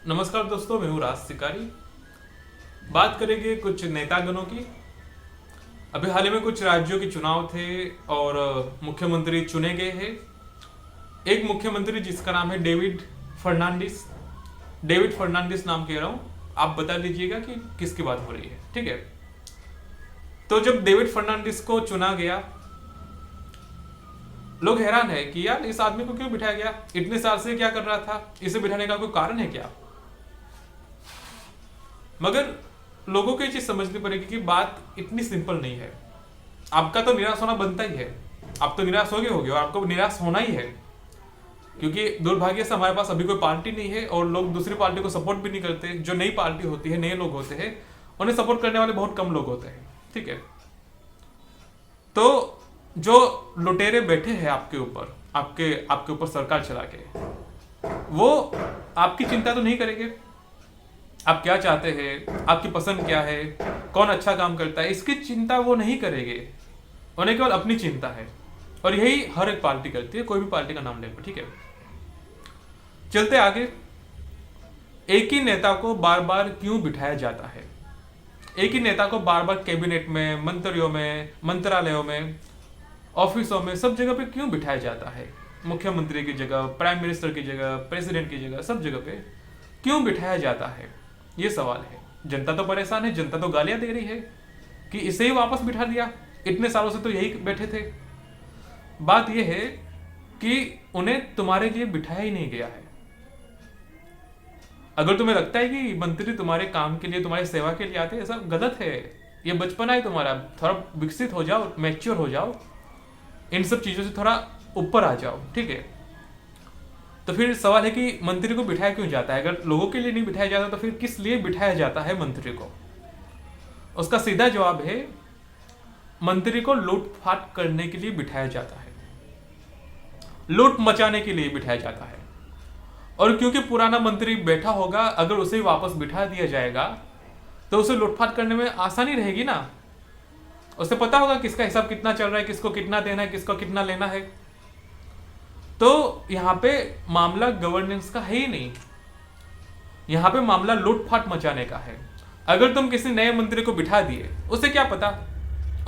नमस्कार दोस्तों, मैं हूँ राज शिकारी। बात करेंगे कुछ नेतागणों की। अभी हाल ही में कुछ राज्यों के चुनाव थे और मुख्यमंत्री चुने गए हैं। एक मुख्यमंत्री जिसका नाम है डेविड फर्नांडिस। डेविड फर्नांडिस नाम कह रहा हूँ, आप बता दीजिएगा कि किसकी बात हो रही है, ठीक है। तो जब डेविड फर्नांडिस को चुना गया, लोग हैरान है कि यार इस आदमी को क्यों बिठाया गया, इतने साल से क्या कर रहा था, इसे बिठाने का कोई कारण है क्या। मगर लोगों को ये चीज समझनी पड़ेगी कि बात इतनी सिंपल नहीं है। आपका तो निराश होना बनता ही है, आप तो निराश हो गए होगे और आपको निराश होना ही है, क्योंकि दुर्भाग्य से हमारे पास अभी कोई पार्टी नहीं है और लोग दूसरी पार्टी को सपोर्ट भी नहीं करते। जो नई पार्टी होती है, नए लोग होते हैं, उन्हें सपोर्ट करने वाले बहुत कम लोग होते हैं, ठीक है। तो जो लुटेरे बैठे हैं आपके ऊपर, आपके आपके ऊपर सरकार चला के, वो आपकी चिंता तो नहीं करेंगे। आप क्या चाहते हैं, आपकी पसंद क्या है, कौन अच्छा काम करता है, इसकी चिंता वो नहीं करेंगे। उन्हें केवल अपनी चिंता है, और यही हर एक पार्टी करती है, कोई भी पार्टी का नाम ले, ठीक है। चलते आगे। एक ही नेता को बार बार क्यों बिठाया जाता है? एक ही नेता को बार बार कैबिनेट में, मंत्रियों में, मंत्रालयों में, ऑफिसों में, सब जगह पे क्यों बिठाया जाता है? मुख्यमंत्री की जगह, प्राइम मिनिस्टर की जगह, प्रेसिडेंट की जगह, सब जगह पे क्यों बिठाया जाता है, ये सवाल है। जनता तो परेशान है, जनता तो गालियां दे रही है कि इसे ही वापस बिठा दिया, इतने सालों से तो यही बैठे थे। बात यह है कि उन्हें तुम्हारे लिए बिठाया ही नहीं गया है। अगर तुम्हें लगता है कि मंत्री तुम्हारे काम के लिए, तुम्हारी सेवा के लिए आते हैं, ऐसा गलत है। ये बचपना है तुम्हारा, थोड़ा विकसित हो जाओ, मैच्योर हो जाओ, इन सब चीजों से थोड़ा ऊपर आ जाओ, ठीक है। तो फिर सवाल है कि मंत्री को बिठाया क्यों जाता है? अगर लोगों के लिए नहीं बिठाया जाता तो फिर किस लिए बिठाया जाता है मंत्री को? उसका सीधा जवाब है, मंत्री को लूटपाट करने के लिए बिठाया जाता है, लूट मचाने के लिए बिठाया जाता है। और क्योंकि पुराना मंत्री बैठा होगा, अगर उसे वापस बिठा दिया जाएगा तो उसे लूटपाट करने में आसानी रहेगी ना। उसे पता होगा किसका हिसाब कितना चल रहा है, किसको कितना देना है, किसको कितना लेना है। तो यहां पे मामला गवर्नेंस का है ही नहीं, यहां पे मामला लूटपाट मचाने का है। अगर तुम किसी नए मंत्री को बिठा दिए, उसे क्या पता,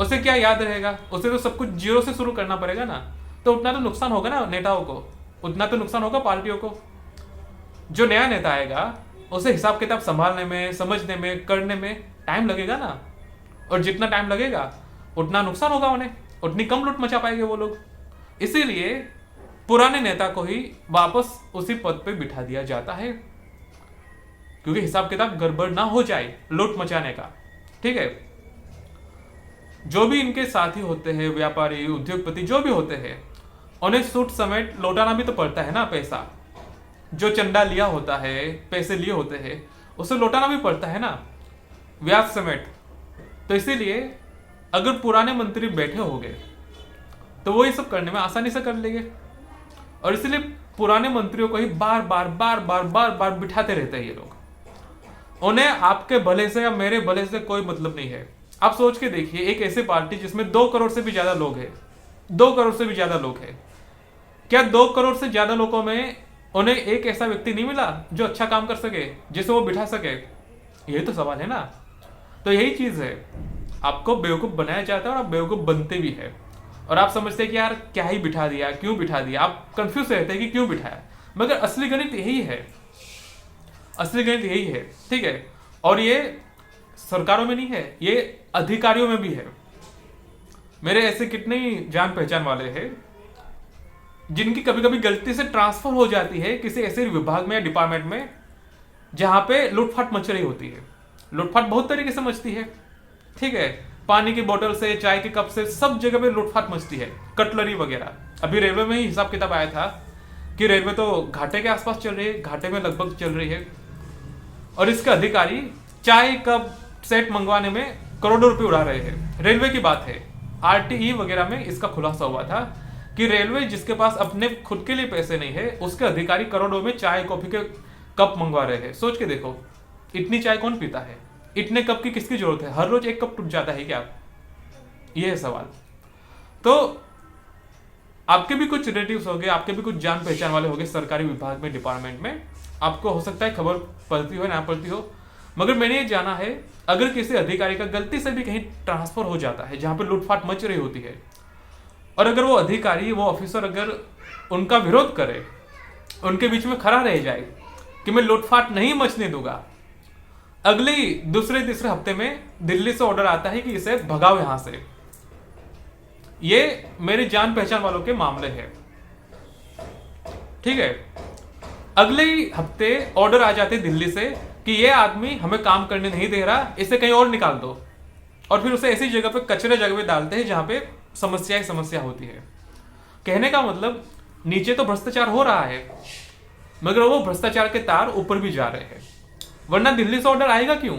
उसे क्या याद रहेगा? उसे तो सब कुछ जीरो से शुरू करना पड़ेगा ना। तो उतना तो नुकसान होगा ना नेताओं को, उतना तो नुकसान होगा पार्टियों को। जो नया नेता आएगा उसे हिसाब किताब संभालने में, समझने में, करने में टाइम लगेगा ना। और जितना टाइम लगेगा उतना नुकसान होगा उन्हें, उतनी कम लूट मचा पाएंगे वो लोग। इसीलिए पुराने नेता को ही वापस उसी पद पे बिठा दिया जाता है, क्योंकि हिसाब किताब गड़बड़ ना हो जाए लूट मचाने का, ठीक है। जो भी इनके साथी होते हैं, व्यापारी, उद्योगपति, जो भी होते हैं, उन्हें सूट समेत लौटाना भी तो पड़ता है ना पैसा। जो चंदा लिया होता है, पैसे लिए होते हैं, उसे लौटाना भी पड़ता है ना, ब्याज समेत। तो इसीलिए अगर पुराने मंत्री बैठे हो गए तो वो ये सब करने में आसानी से कर लेंगे। और इसलिए पुराने मंत्रियों को ही बार बार बार बार बार बार बिठाते रहते हैं ये लोग। उन्हें आपके भले से या मेरे भले से कोई मतलब नहीं है। आप सोच के देखिए, एक ऐसी पार्टी जिसमें 2 करोड़ से भी ज्यादा लोग हैं, 2 करोड़ से भी ज्यादा लोग हैं, क्या 2 करोड़ से ज्यादा लोगों में उन्हें एक ऐसा व्यक्ति नहीं मिला जो अच्छा काम कर सके, जिसे वो बिठा सके? यही तो सवाल है ना। तो यही चीज है, आपको बेवकूफ बनाया जाता है और आप बेवकूफ बनते भी है। और आप समझते हैं कि यार क्या ही बिठा दिया, क्यों बिठा दिया, आप कंफ्यूज रहते हैं कि क्यों बिठाया। मगर असली गणित यही है, असली गणित यही है, ठीक है। और ये सरकारों में नहीं है, ये अधिकारियों में भी है। मेरे ऐसे कितने ही जान पहचान वाले हैं जिनकी कभी कभी गलती से ट्रांसफर हो जाती है किसी ऐसे विभाग में या डिपार्टमेंट में जहां पे लूटपाट मच रही होती है। लूटपाट बहुत तरीके से मचती है, ठीक है। पानी की बोतल से, चाय के कप से, सब जगह पे लूटपाट मचती है, कटलरी वगैरह। अभी रेलवे में ही हिसाब किताब आया था कि रेलवे तो घाटे के आसपास चल रही है, घाटे में लगभग चल रही है। और इसके अधिकारी चाय कप सेट मंगवाने में करोड़ों रुपए उड़ा रहे हैं। रेलवे की बात है, आरटीई वगैरह में इसका खुलासा हुआ था कि रेलवे जिसके पास अपने खुद के लिए पैसे नहीं है, उसके अधिकारी करोड़ों में चाय कॉफी के कप मंगवा रहे हैं। सोच के देखो, इतनी चाय कौन पीता है, इतने कप की किसकी जरूरत है? हर रोज एक कप टूट जाता है क्या? ये है सवाल। तो आपके भी कुछ रिलेटिव्स हो गए, आपके भी कुछ जान पहचान वाले हो गए सरकारी विभाग में, डिपार्टमेंट में, आपको हो सकता है खबर पड़ती हो ना पड़ती हो, मगर मैंने ये जाना है अगर किसी अधिकारी का गलती से भी कहीं ट्रांसफर हो जाता है जहां पे लूटपाट मच रही होती है, और अगर वो अधिकारी वो ऑफिसर अगर उनका विरोध करे, उनके बीच में खड़ा रह जाए कि मैं लूटपाट नहीं मचने दूंगा, अगले दूसरे तीसरे हफ्ते में दिल्ली से ऑर्डर आता है कि इसे भगाओ यहां से। ये मेरे जान पहचान वालों के मामले हैं, ठीक है। अगले ही हफ्ते ऑर्डर आ जाते दिल्ली से कि ये आदमी हमें काम करने नहीं दे रहा, इसे कहीं और निकाल दो, और फिर उसे ऐसी जगह पे कचरे जगह पे डालते हैं जहां पे समस्या होती है। कहने का मतलब नीचे तो भ्रष्टाचार हो रहा है, मगर वो भ्रष्टाचार के तार ऊपर भी जा रहे हैं, वरना दिल्ली से ऑर्डर आएगा क्यों?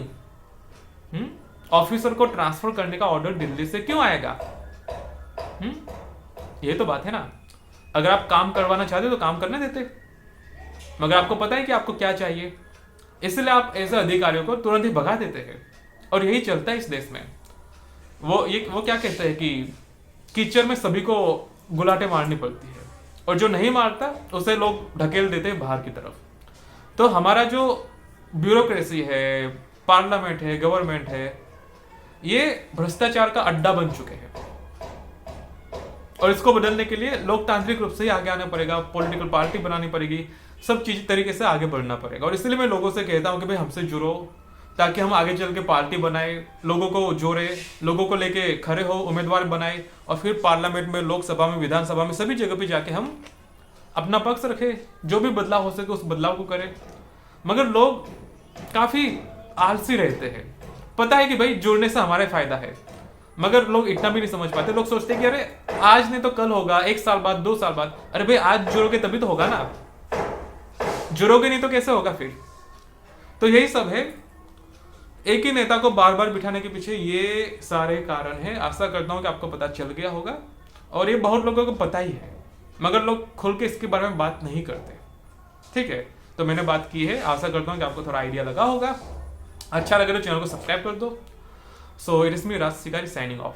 ऑफिसर को ट्रांसफर करने का ऑर्डर दिल्ली से क्यों आएगा? ये तो बात है ना। अगर आप काम करवाना चाहते तो काम करने देते, मगर आपको पता है कि आपको क्या चाहिए, इसलिए आप ऐसे अधिकारियों को तुरंत ही भगा देते हैं। और यही चलता है इस देश में। वो क्या कहते हैं कि कीचड़ में सभी को गुलाटे मारनी पड़ती है, और जो नहीं मारता उसे लोग ढकेल देते हैं बाहर की तरफ। तो हमारा जो ब्यूरोक्रेसी है, पार्लियामेंट है, गवर्नमेंट है, ये भ्रष्टाचार का अड्डा बन चुके हैं, और इसको बदलने के लिए लोकतांत्रिक रूप से ही आगे आना पड़ेगा, पॉलिटिकल पार्टी बनानी पड़ेगी, सब चीज तरीके से आगे बढ़ना पड़ेगा। और इसलिए मैं लोगों से कहता हूं कि भाई हमसे जुड़ो, ताकि हम आगे चल के पार्टी बनाए, लोगों को जोड़े, लोगों को लेके खड़े हो, उम्मीदवार बनाए, और फिर पार्लियामेंट में, लोकसभा में, विधानसभा में, सभी जगह पे जाके हम अपना पक्ष रखे, जो भी बदलाव हो सके उस बदलाव को करें। मगर लोग काफी आलसी रहते हैं। पता है कि भाई जुड़ने से हमारे फायदा है, मगर लोग इतना भी नहीं समझ पाते। लोग सोचते हैं कि अरे आज नहीं तो कल होगा, 1 साल बाद, 2 साल बाद। अरे भाई आज जुड़ोगे तभी तो होगा ना, जुड़ोगे नहीं तो कैसे होगा फिर? तो यही सब है, एक ही नेता को बार बार बिठाने के पीछे ये सारे कारण हैं। आशा करता हूं कि आपको पता चल गया होगा, और ये बहुत लोगों को पता ही है, मगर लोग खुल के इसके बारे में बात नहीं करते, ठीक है। तो मैंने बात की है, आशा करता हूं कि आपको थोड़ा आइडिया लगा होगा। अच्छा लगे तो चैनल को सब्सक्राइब कर दो। सो इट इज मी राज शिकारी साइनिंग ऑफ।